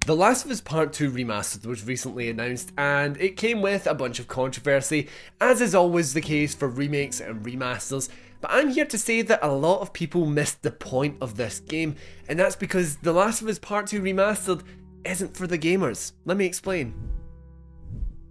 The Last of Us Part 2 Remastered was recently announced, and it came with a bunch of controversy, as is always the case for remakes and remasters, but I'm here to say that a lot of people missed the point of this game, and that's because The Last of Us Part 2 Remastered isn't for the gamers. Let me explain.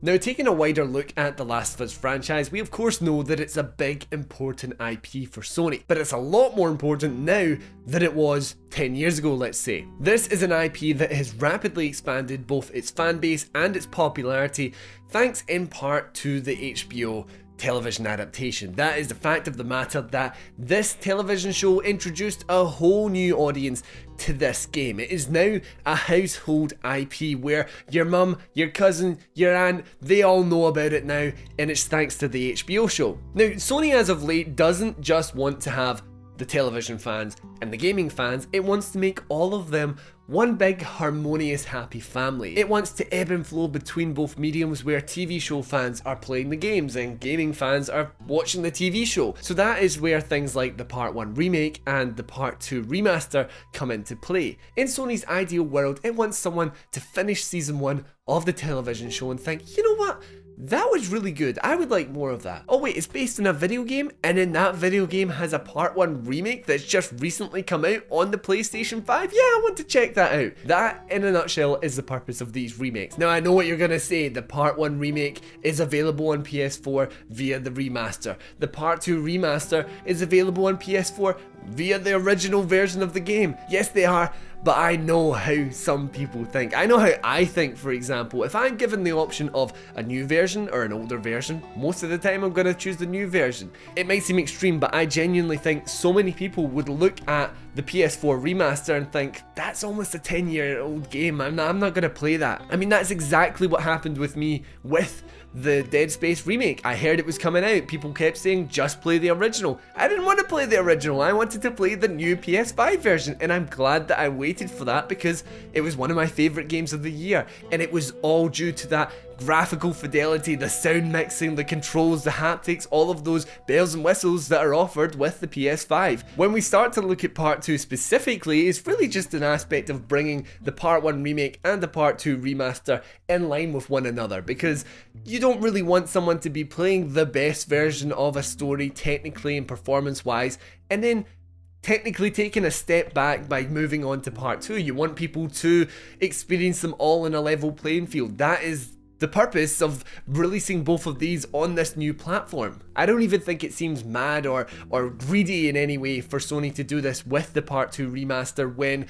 Now, taking a wider look at the Last of Us franchise, we of course know that it's a big, important IP for Sony, but it's a lot more important now than it was 10 years ago, let's say. This is an IP that has rapidly expanded both its fan base and its popularity, thanks in part to the HBO television adaptation. That is the fact of the matter, that this television show introduced a whole new audience to this game. It is now a household IP where your mum, your cousin, your aunt, they all know about it now, and it's thanks to the HBO show. Now, Sony as of late doesn't just want to have the television fans and the gaming fans, it wants to make all of them one big, harmonious, happy family. It wants to ebb and flow between both mediums where TV show fans are playing the games and gaming fans are watching the TV show. So that is where things like the Part 1 remake and the Part 2 remaster come into play. In Sony's ideal world, it wants someone to finish season 1 of the television show and think, you know what? That was really good, I would like more of that. Oh wait, it's based on a video game, and then that video game has a Part 1 remake that's just recently come out on the PlayStation 5? Yeah, I want to check that out. That, in a nutshell, is the purpose of these remakes. Now, I know what you're gonna say, the Part 1 remake is available on PS4 via the remaster. The Part 2 remaster is available on PS4 via the original version of the game. Yes, they are, but I know how some people think. I know how I think, for example. If I'm given the option of a new version or an older version, most of the time I'm going to choose the new version. It might seem extreme, but I genuinely think so many people would look at the PS4 remaster and think, that's almost a 10-year-old game, I'm not going to play that. I mean, that's exactly what happened with me with the Dead Space remake. I heard it was coming out, people kept saying just play the original. I didn't want to play the original, I wanted to play the new PS5 version, and I'm glad that I waited for that because it was one of my favourite games of the year, and it was all due to that graphical fidelity, the sound mixing, the controls, the haptics, all of those bells and whistles that are offered with the PS5. When we start to look at Part 2 specifically, it's really just an aspect of bringing the Part 1 remake and the Part 2 remaster in line with one another, because you don't really want someone to be playing the best version of a story technically and performance wise, and then technically taking a step back by moving on to Part 2. You want people to experience them all in a level playing field. That is the purpose of releasing both of these on this new platform. I don't even think it seems mad or greedy in any way for Sony to do this with the Part 2 remaster when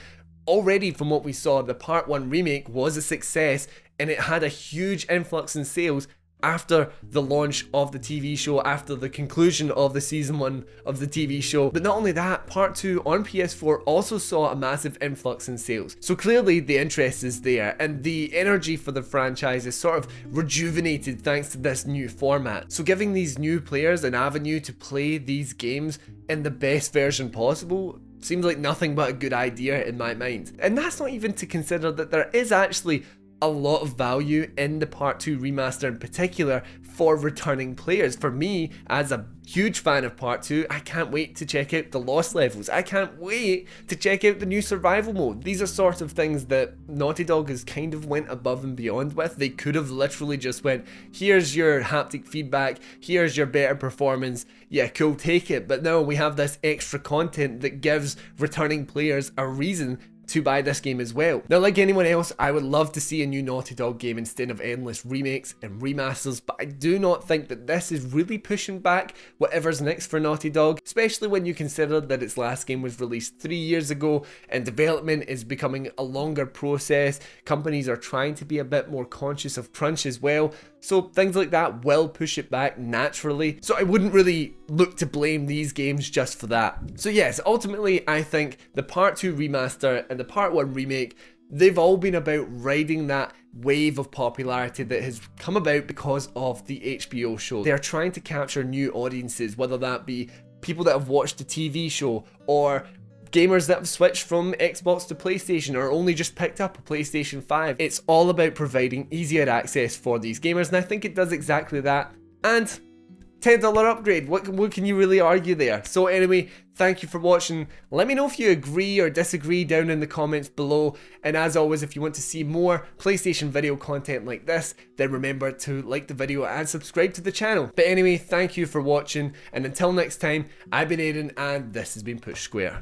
already from what we saw, the Part 1 remake was a success and it had a huge influx in sales after the launch of the TV show, after the conclusion of the season 1 of the TV show. But not only that, Part 2 on PS4 also saw a massive influx in sales. So clearly the interest is there, and the energy for the franchise is sort of rejuvenated thanks to this new format. So giving these new players an avenue to play these games in the best version possible seems like nothing but a good idea in my mind. And that's not even to consider that there is actually a lot of value in the Part 2 remaster in particular for returning players. For me, as a huge fan of Part 2, I can't wait to check out the Lost levels. I can't wait to check out the new survival mode. These are sort of things that Naughty Dog has kind of went above and beyond with. They could have literally just went, here's your haptic feedback, here's your better performance, yeah cool, take it. But no, we have this extra content that gives returning players a reason to buy this game as well. Now, like anyone else, I would love to see a new Naughty Dog game instead of endless remakes and remasters, but I do not think that this is really pushing back whatever's next for Naughty Dog, especially when you consider that its last game was released 3 years ago and development is becoming a longer process. Companies are trying to be a bit more conscious of crunch as well, so things like that will push it back naturally. So I wouldn't really look to blame these games just for that. So yes, ultimately I think the Part 2 remaster and the Part 1 remake, they've all been about riding that wave of popularity that has come about because of the HBO show. They're trying to capture new audiences, whether that be people that have watched the TV show or gamers that have switched from Xbox to PlayStation or only just picked up a PlayStation 5. It's all about providing easier access for these gamers, and I think it does exactly that. And $10 upgrade. What can you really argue there? So anyway, thank you for watching. Let me know if you agree or disagree down in the comments below. And as always, if you want to see more PlayStation video content like this, then remember to like the video and subscribe to the channel. But anyway, thank you for watching, and until next time, I've been Aiden, and this has been Push Square.